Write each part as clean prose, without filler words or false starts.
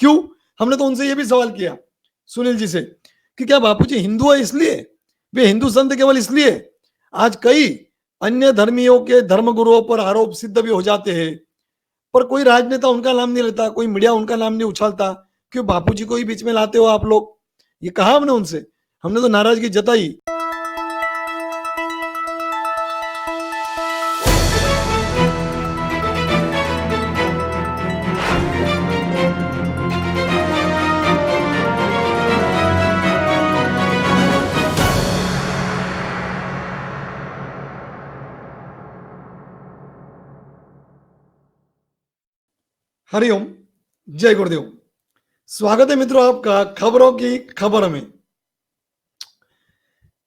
क्यों? हमने तो उनसे ये भी सवाल किया सुनील जी से कि क्या बापूजी हिंदू है इसलिए, वे हिंदू संत केवल इसलिए? आज कई अन्य धर्मियों के धर्मगुरुओं पर आरोप सिद्ध भी हो जाते हैं, पर कोई राजनेता उनका नाम नहीं लेता, कोई मीडिया उनका नाम नहीं उछालता। क्यों बापूजी को ही बीच में लाते हो आप लोग? ये कहा हमने उनसे, हमने तो नाराजगी जताई। हरिओम, जय गुरुदेव। स्वागत है मित्रों आपका खबरों की खबर में।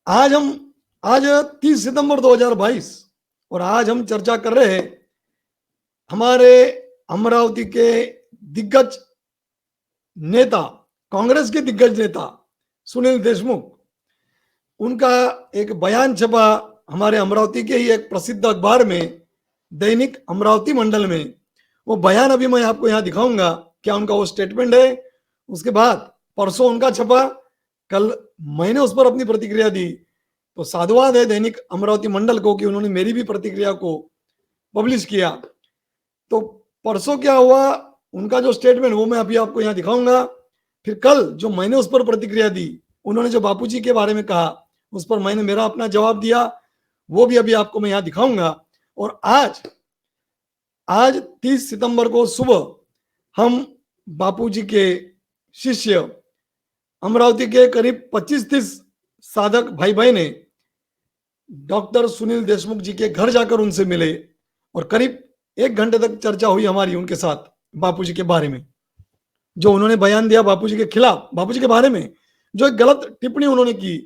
आज 30 सितंबर 2022 और आज हम चर्चा कर रहे हैं हमारे अमरावती के दिग्गज नेता, कांग्रेस के दिग्गज नेता सुनील देशमुख। उनका एक बयान छपा हमारे अमरावती के ही एक प्रसिद्ध अखबार में, दैनिक अमरावती मंडल में। वो बयान अभी मैं आपको यहाँ दिखाऊंगा, क्या उनका वो स्टेटमेंट है। उसके बाद परसों उनका छपा, कल मैंने उस पर अपनी प्रतिक्रिया दी। तो साधुवाद है दैनिक अमरावती मंडल को कि उन्होंने मेरी भी प्रतिक्रिया को पब्लिश किया। तो परसों क्या हुआ, उनका जो स्टेटमेंट वो मैं अभी आपको यहाँ दिखाऊंगा। फिर कल जो मैंने उस पर प्रतिक्रिया दी, उन्होंने जो बापूजी के बारे में कहा, उस पर मैंने मेरा अपना जवाब दिया, वो भी अभी आपको मैं यहाँ दिखाऊंगा। और आज 30 सितंबर को सुबह हम बापूजी के शिष्य अमरावती के करीब 25-30 साधक भाई बहने डॉक्टर सुनील देशमुख जी के घर जाकर उनसे मिले और करीब 1 घंटे तक चर्चा हुई हमारी उनके साथ बापूजी के बारे में। जो उन्होंने बयान दिया बापूजी के खिलाफ, बापूजी के बारे में जो एक गलत टिप्पणी उन्होंने की,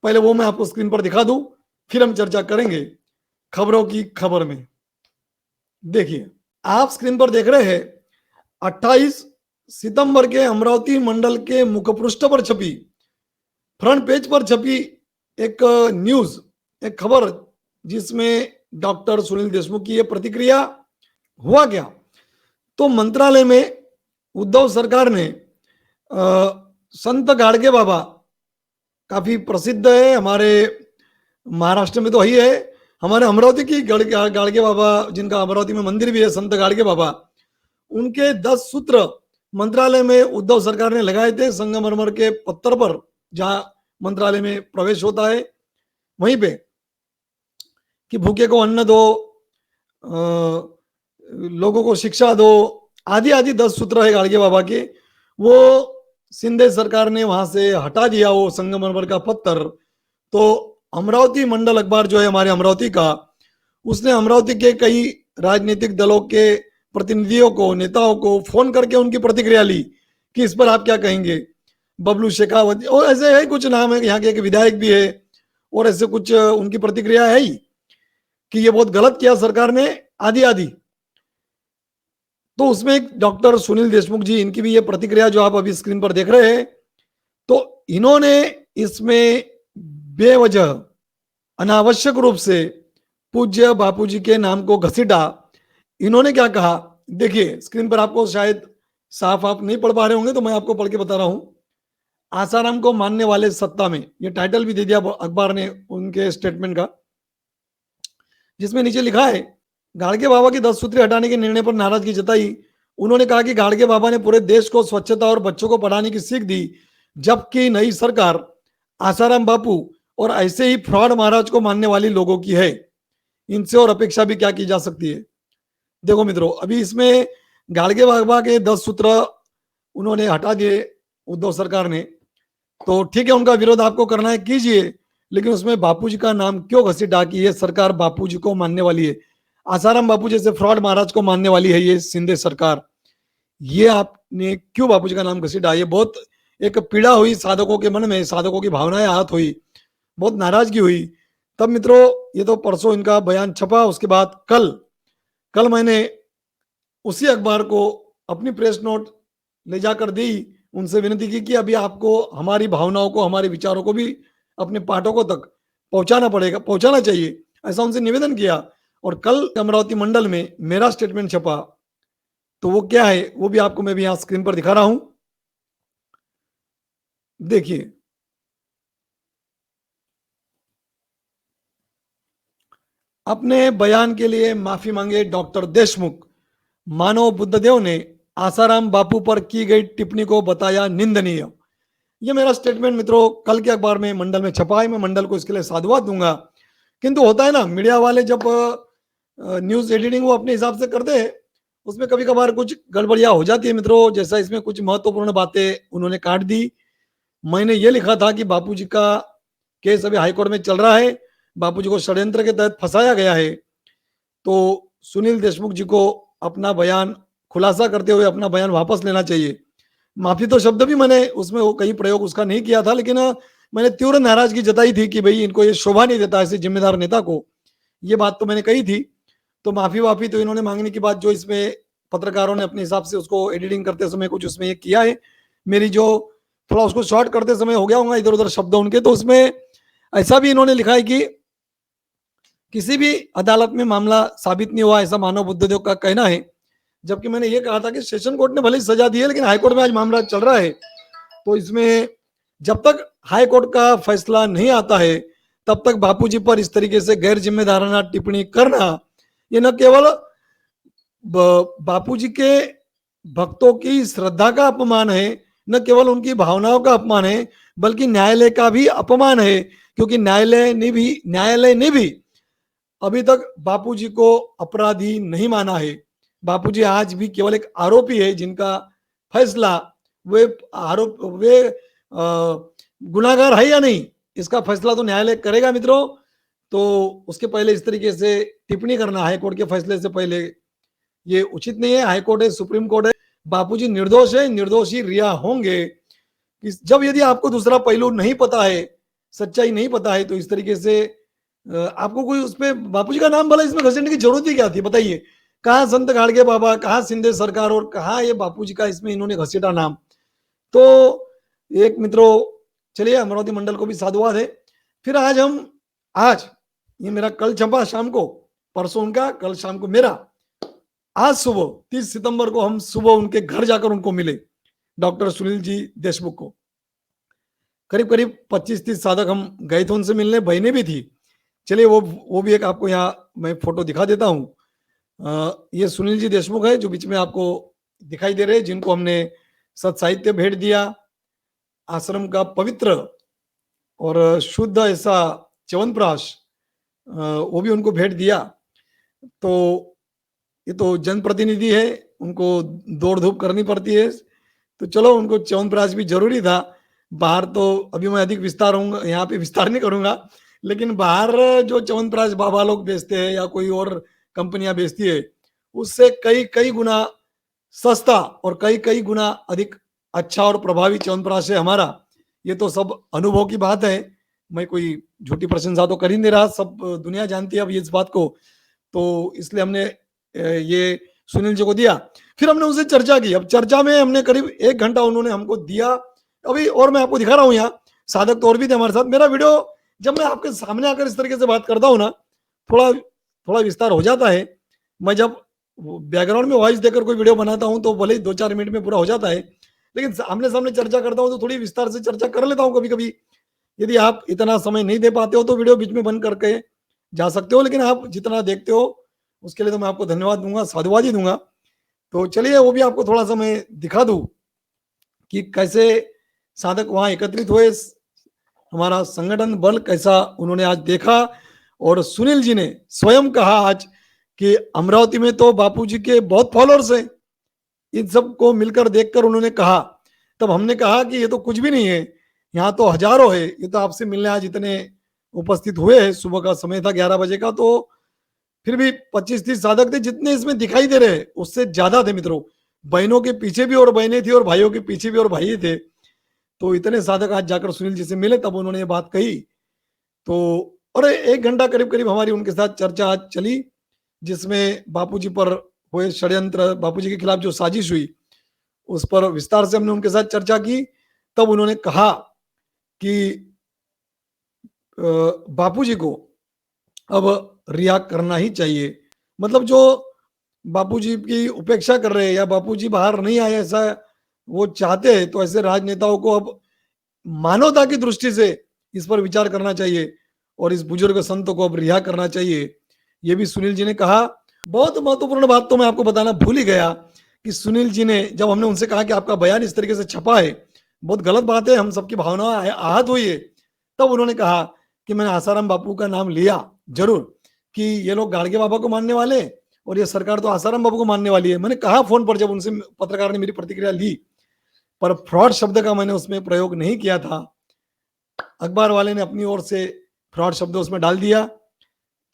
पहले वो मैं आपको स्क्रीन पर दिखा दूं, फिर हम चर्चा करेंगे खबरों की खबर में। देखिए, आप स्क्रीन पर देख रहे हैं 28 सितंबर के अमरावती मंडल के मुखपृष्ठ पर छपी, फ्रंट पेज पर छपी एक न्यूज, एक खबर, जिसमें डॉक्टर सुनील देशमुख की यह प्रतिक्रिया। हुआ क्या, तो मंत्रालय में उद्धव सरकार ने संत गाडगे बाबा, काफी प्रसिद्ध है हमारे महाराष्ट्र में तो ही है, हमारे अमरावती की गाडगे बाबा, जिनका अमरावती में मंदिर भी है, संत गाडगे बाबा, उनके 10 सूत्र मंत्रालय में उद्धव सरकार ने लगाए थे संगमरमर के पत्थर पर, जहां मंत्रालय में प्रवेश होता है वहीं पे, कि भूखे को अन्न दो, लोगों को शिक्षा दो, आदि आदि 10 सूत्र है गाडगे बाबा के। वो सिंधे सरकार ने वहां से हटा दिया वो संगमरमर का पत्थर। तो अमरावती मंडल अखबार जो है हमारे अमरावती का, उसने अमरावती के कई राजनीतिक दलों के प्रतिनिधियों को, नेताओं को फोन करके उनकी प्रतिक्रिया ली कि इस पर आप क्या कहेंगे। बबलू शेखावत और ऐसे है कुछ नाम है, यहाँ के एक विधायक भी है, और ऐसे कुछ उनकी प्रतिक्रिया है ही कि ये बहुत गलत किया सरकार ने, आदि आदि। तो उसमें एक डॉक्टर सुनील देशमुख जी, इनकी भी ये प्रतिक्रिया जो आप अभी स्क्रीन पर देख रहे हैं। तो इन्होंने इसमें बेवजह अनावश्यक रूप से पूज्य बापूजी के नाम को घसीटा। इन्होंने क्या कहा, देखिए स्क्रीन पर, आपको शायद साफ आप नहीं पढ़ पा रहे होंगे तो मैं आपको पढ़ के बता रहा हूं। आसाराम को मानने वाले सत्ता में, ये टाइटल भी दे दिया अखबार ने उनके स्टेटमेंट का, जिसमें नीचे लिखा है, गाडगे बाबा की 10 सूत्री हटाने के निर्णय पर नाराजगी जताई। उन्होंने कहा कि गाडगे बाबा ने पूरे देश को स्वच्छता और बच्चों को पढ़ाने की सीख दी, जबकि नई सरकार आसाराम बापू और ऐसे ही फ्रॉड महाराज को मानने वाली लोगों की है। इनसे और अपेक्षा भी क्या की जा सकती है। देखो मित्रों, अभी इसमें गाडगे बाबा के 10 सूत्र उन्होंने हटा दिए उद्धव सरकार ने, तो ठीक है, उनका विरोध आपको करना है कीजिए, लेकिन उसमें बापूजी का नाम क्यों घसीटा कि ये सरकार बापूजी को मानने वाली है, आसाराम बापू जैसे फ्रॉड महाराज को मानने वाली है ये शिंदे सरकार। ये आपने क्यों बापूजी का नाम घसीटा? ये बहुत एक पीड़ा हुई साधकों के मन में, साधकों की भावनाएं आहत हुई, बहुत नाराजगी हुई। तब मित्रों, ये तो परसों इनका बयान छपा, उसके बाद कल मैंने उसी अखबार को अपनी प्रेस नोट ले जाकर दी, उनसे विनती की कि अभी आपको हमारी भावनाओं को, हमारे विचारों को भी अपने पाठकों तक पहुंचाना चाहिए, ऐसा उनसे निवेदन किया। और कल अमरावती मंडल में मेरा स्टेटमेंट छपा, तो वो क्या है वो भी आपको मैं भी यहां स्क्रीन पर दिखा रहा हूं। देखिए, अपने बयान के लिए माफी मांगे डॉक्टर देशमुख। मानव बुद्धदेव ने आसाराम बापू पर की गई टिप्पणी को बताया निंदनीय। ये मेरा स्टेटमेंट मित्रों कल के अखबार में मंडल में छपा है। मैं मंडल को इसके लिए साधुवाद दूंगा। किंतु होता है ना, मीडिया वाले जब न्यूज एडिटिंग वो अपने हिसाब से करते हैं, उसमें कभी कभार कुछ गड़बड़ियां हो जाती है मित्रों। जैसा इसमें कुछ महत्वपूर्ण बातें उन्होंने काट दी। मैंने ये लिखा था कि बापूजी का केस अभी हाईकोर्ट में चल रहा है, बापूजी को षड्यंत्र के तहत फंसाया गया है। तो सुनील देशमुख जी को अपना बयान खुलासा करते हुए अपना बयान वापस लेना चाहिए। माफी तो शब्द भी मैंने उसमें वो कहीं प्रयोग उसका नहीं किया था, लेकिन मैंने तीव्र नाराजगी जताई थी कि भाई इनको ये शोभा नहीं देता ऐसे जिम्मेदार नेता को। ये बात तो मैंने कही थी। तो माफी वाफी तो इन्होंने मांगने के बाद जो इसमें पत्रकारों ने अपने हिसाब से उसको एडिटिंग करते समय कुछ उसमें ये किया है, मेरी जो थोड़ा उसको शॉर्ट करते समय हो गया होगा इधर उधर शब्द उनके, तो उसमें ऐसा भी इन्होंने लिखा है कि किसी भी अदालत में मामला साबित नहीं हुआ, ऐसा मानव बुद्धदेव का कहना है। जबकि मैंने ये कहा था कि सेशन कोर्ट ने भले ही सजा दी है, लेकिन हाईकोर्ट में आज मामला चल रहा है। तो इसमें जब तक हाईकोर्ट का फैसला नहीं आता है तब तक बापूजी पर इस तरीके से गैर जिम्मेदाराना टिप्पणी करना, ये न केवल बापूजी के भक्तों की श्रद्धा का अपमान है, न केवल उनकी भावनाओं का अपमान है, बल्कि न्यायालय का भी अपमान है। क्योंकि न्यायालय ने भी अभी तक बापूजी को अपराधी नहीं माना है। बापूजी आज भी केवल एक आरोपी है जिनका फैसला वे गुनाहगार है या नहीं इसका फैसला तो न्यायालय करेगा मित्रों। तो उसके पहले इस तरीके से टिप्पणी करना हाईकोर्ट के फैसले से पहले ये उचित नहीं है। हाईकोर्ट है, सुप्रीम कोर्ट है, बापूजी निर्दोष है, निर्दोषी रिहा होंगे। जब यदि आपको दूसरा पहलू नहीं पता है, सच्चाई नहीं पता है, तो इस तरीके से आपको कोई उस पर बापूजी का नाम भला इसमें घसीटने की जरूरत ही क्या थी बताइए। कहाँ संत गाड़गे बाबा, कहाँ सिंधे सरकार और कहाँ ये बापूजी का इसमें इन्होंने घसीटा नाम। तो एक मित्रों चलिए अमरावती मंडल को भी साधुवाद है। फिर आज ये मेरा कल छपा शाम को, परसों उनका, कल शाम को मेरा। आज सुबह 30 सितंबर को हम सुबह उनके घर जाकर उनको मिले, डॉक्टर सुनील जी देशमुख को। करीब करीब 25-30 साधक हम गए थे उनसे मिलने, बहने भी थी। चलिए वो भी एक आपको यहाँ मैं फोटो दिखा देता हूँ। ये सुनील जी देशमुख है जो बीच में आपको दिखाई दे रहे हैं, जिनको हमने सत साहित्य भेंट दिया, आश्रम का पवित्र और शुद्ध ऐसा च्यवनप्राश वो भी उनको भेंट दिया। तो ये तो जनप्रतिनिधि है, उनको दौड़ धूप करनी पड़ती है, तो चलो उनको च्यवनप्राश भी जरूरी था। बाहर तो अभी मैं अधिक विस्तार होऊंगा, यहाँ पे विस्तार नहीं करूंगा, लेकिन बाहर जो च्यवनप्राश बाबा लोग बेचते हैं या कोई और कंपनियां बेचती है, उससे कई कई गुना सस्ता और कई कई गुना अधिक अच्छा और प्रभावी च्यवनप्राश है हमारा। ये तो सब अनुभव की बात है, मैं कोई झूठी प्रशंसा तो कर ही नहीं रहा, सब दुनिया जानती है अब इस बात को। तो इसलिए हमने ये सुनील जी को दिया। फिर हमने उनसे चर्चा की। अब चर्चा में हमने करीब 1 घंटा उन्होंने हमको दिया। अभी और मैं आपको दिखा रहा हूँ यहाँ, साधक तो और भी थे हमारे साथ। मेरा वीडियो जब मैं आपके सामने आकर इस तरीके से बात करता हूँ ना, थोड़ा थोड़ा विस्तार हो जाता है। मैं जब बैकग्राउंड में वॉइस देकर कोई वीडियो बनाता हूँ तो भले ही 2-4 मिनट में पूरा हो जाता है, लेकिन आमने सामने चर्चा करता हूँ तो थोड़ी विस्तार से चर्चा कर लेता हूँ कभी कभी। यदि आप इतना समय नहीं दे पाते हो तो वीडियो बीच में बंद करके जा सकते हो, लेकिन आप जितना देखते हो उसके लिए तो मैं आपको धन्यवाद दूंगा, साधुवाद ही दूंगा। तो चलिए वो भी आपको थोड़ा सा मैं दिखा दूं कि कैसे साधक वहां एकत्रित हुए, हमारा संगठन बल कैसा उन्होंने आज देखा। और सुनील जी ने स्वयं कहा आज कि अमरावती में तो बापूजी के बहुत फॉलोअर्स हैं। इन सब को मिलकर देखकर उन्होंने कहा, तब हमने कहा कि ये तो कुछ भी नहीं है, यहाँ तो हजारों है। ये तो आपसे मिलने आज इतने उपस्थित हुए हैं, सुबह का समय था 11 बजे का, तो फिर भी 25-30 साधक थे। जितने इसमें दिखाई दे रहे उससे ज्यादा थे मित्रों। बहनों के पीछे भी और बहनें थी और भाइयों के पीछे भी और भाई थे। तो इतने साधक आज जाकर सुनील जी से मिले, तब उन्होंने ये बात कही। तो और 1 घंटा करीब करीब हमारी उनके साथ चर्चा आज चली, जिसमें बापूजी पर हुए षड्यंत्र, बापूजी के खिलाफ जो साजिश हुई उस पर विस्तार से हमने उनके साथ चर्चा की। तब उन्होंने कहा कि बापूजी को अब रिहा करना ही चाहिए। मतलब जो बापूजी की उपेक्षा कर रहे हैं या बापूजी बाहर नहीं आए ऐसा वो चाहते हैं, तो ऐसे राजनेताओं को अब मानवता की दृष्टि से इस पर विचार करना चाहिए और इस बुजुर्ग संत को अब रिहा करना चाहिए। ये भी सुनील जी ने कहा। बहुत महत्वपूर्ण बात तो मैं आपको बताना भूल ही गया कि सुनील जी ने, जब हमने उनसे कहा कि आपका बयान इस तरीके से छपा है, बहुत गलत बात है, हम सबकी भावनाएं आहत हुई है, तब उन्होंने कहा कि मैंने आसाराम बापू का नाम लिया जरूर कि ये लोग गाड़गे बाबा को मानने वाले और ये सरकार तो आसाराम बापू को मानने वाली है। मैंने कहा फोन पर, जब उनसे पत्रकार ने मेरी प्रतिक्रिया ली, पर फ्रॉड शब्द का मैंने उसमें प्रयोग नहीं किया था। अखबार वाले ने अपनी ओर से फ्रॉड शब्द उसमें डाल दिया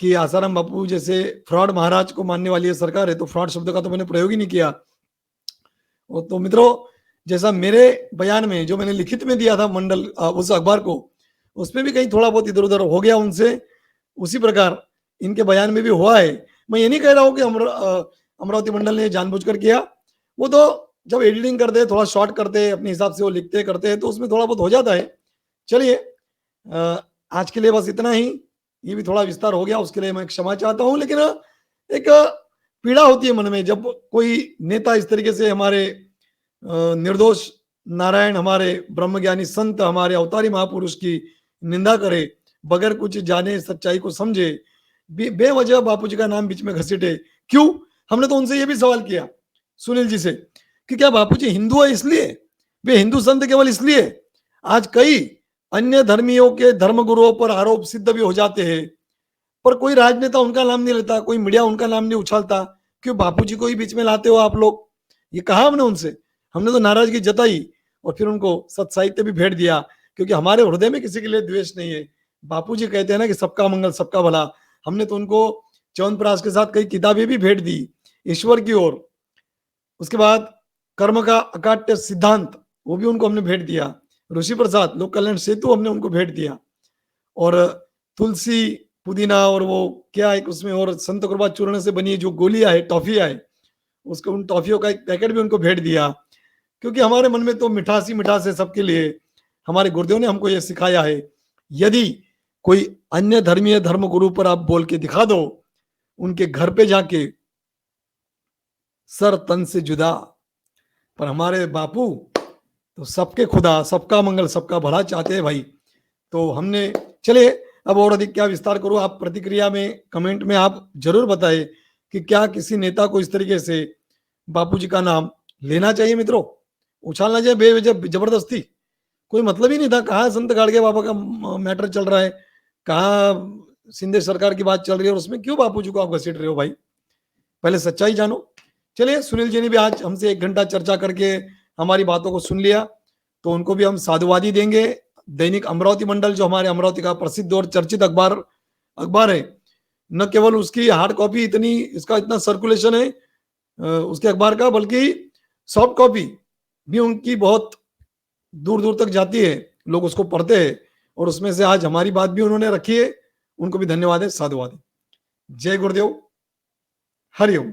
कि आसाराम बापू जैसे फ्रॉड महाराज को मानने वाली है सरकार है, तो फ्रॉड शब्द का तो मैंने प्रयोग ही नहीं किया। तो मित्रों, जैसा मेरे बयान में जो मैंने लिखित में दिया था मंडल उस अखबार को, उसमें भी कहीं थोड़ा बहुत इधर उधर हो गया उनसे, उसी प्रकार इनके बयान में भी हुआ है। मैं ये नहीं कह रहा हूँ कि अमरावती मंडल ने जानबूझकर किया, वो तो जब एडिटिंग करते हैं, थोड़ा शॉर्ट करते हैं, अपने हिसाब से वो लिखते करते हैं, तो उसमें थोड़ा बहुत हो जाता है। चलिए, आज के लिए बस इतना ही। ये भी थोड़ा विस्तार हो गया, उसके लिए मैं क्षमा चाहता हूं। लेकिन एक पीड़ा होती है मन में जब कोई नेता इस तरीके से हमारे निर्दोष नारायण, हमारे ब्रह्मज्ञानी संत, हमारे अवतारी महापुरुष की निंदा करे, बगैर कुछ जाने सच्चाई को समझे, बेवजह बापू जी का नाम बीच में घसीटे। क्यों? हमने तो उनसे ये भी सवाल किया सुनील जी से कि क्या बापू जी हिंदू है इसलिए, वे हिंदू संत केवल इसलिए? आज कई अन्य धर्मियों के धर्मगुरुओं पर आरोप सिद्ध भी हो जाते हैं, पर कोई राजनेता उनका नाम नहीं लेता, कोई मीडिया उनका नाम नहीं उछालता। क्यों बापू जी को ही बीच में लाते हो आप लोग? ये कहा हमने उनसे, हमने तो नाराजगी जताई और फिर उनको सत साहित्य भी भेंट दिया, क्योंकि हमारे हृदय में किसी के लिए द्वेष नहीं है। बापू जी कहते हैं ना कि सबका मंगल सबका भला। हमने तो उनको च्यवनप्राश के साथ कई किताबें भी भेंट दी ईश्वर की ओर। उसके बाद कर्म का अकाट्य सिद्धांत, वो भी उनको हमने भेंट दिया। ऋषि प्रसाद लोक कल्याण सेतु हमने उनको भेंट दिया। और तुलसी पुदीना और वो क्या एक उसमें और संत कृपा चूर्ण से बनी जो गोलियां है, टॉफियां है, उसको उन टॉफियों का एक पैकेट भी उनको भेंट दिया। क्योंकि हमारे मन में तो मिठास ही मिठास है सबके लिए। हमारे गुरुदेव ने हमको ये सिखाया है, यदि कोई अन्य धर्मीय धर्म गुरु पर आप बोल के दिखा दो, उनके घर पे जाके सर तन से जुदा। पर हमारे बापू तो सबके खुदा, सबका मंगल सबका भला चाहते हैं भाई। तो हमने, चलिए अब और अधिक क्या विस्तार करूं, आप प्रतिक्रिया में कमेंट में आप जरूर बताएं कि क्या किसी नेता को इस तरीके से बापू जी का नाम लेना चाहिए मित्रों, उछालना चाहिए बेवजह जबरदस्ती? कोई मतलब ही नहीं था। कहाँ संत गाड़गे बाबा का मैटर चल रहा है, कहाँ सिंधे सरकार की बात चल रही है, और उसमें क्यों बापू जी को आप घसीट रहे हो भाई? पहले सच्चाई जानो। चलिए, सुनील जी ने भी आज हमसे 1 घंटा चर्चा करके हमारी बातों को सुन लिया, तो उनको भी हम साधुवादी देंगे। दैनिक अमरावती मंडल जो हमारे अमरावती का प्रसिद्ध और चर्चित अखबार है, न केवल उसकी हार्ड कॉपी इतनी, इसका इतना सर्कुलेशन है उसके अखबार का, बल्कि सॉफ्ट कॉपी भी उनकी बहुत दूर दूर तक जाती है, लोग उसको पढ़ते हैं। और उसमें से आज हमारी बात भी उन्होंने रखी है, उनको भी धन्यवाद है, साधुवाद है। जय गुरुदेव, हरिओम।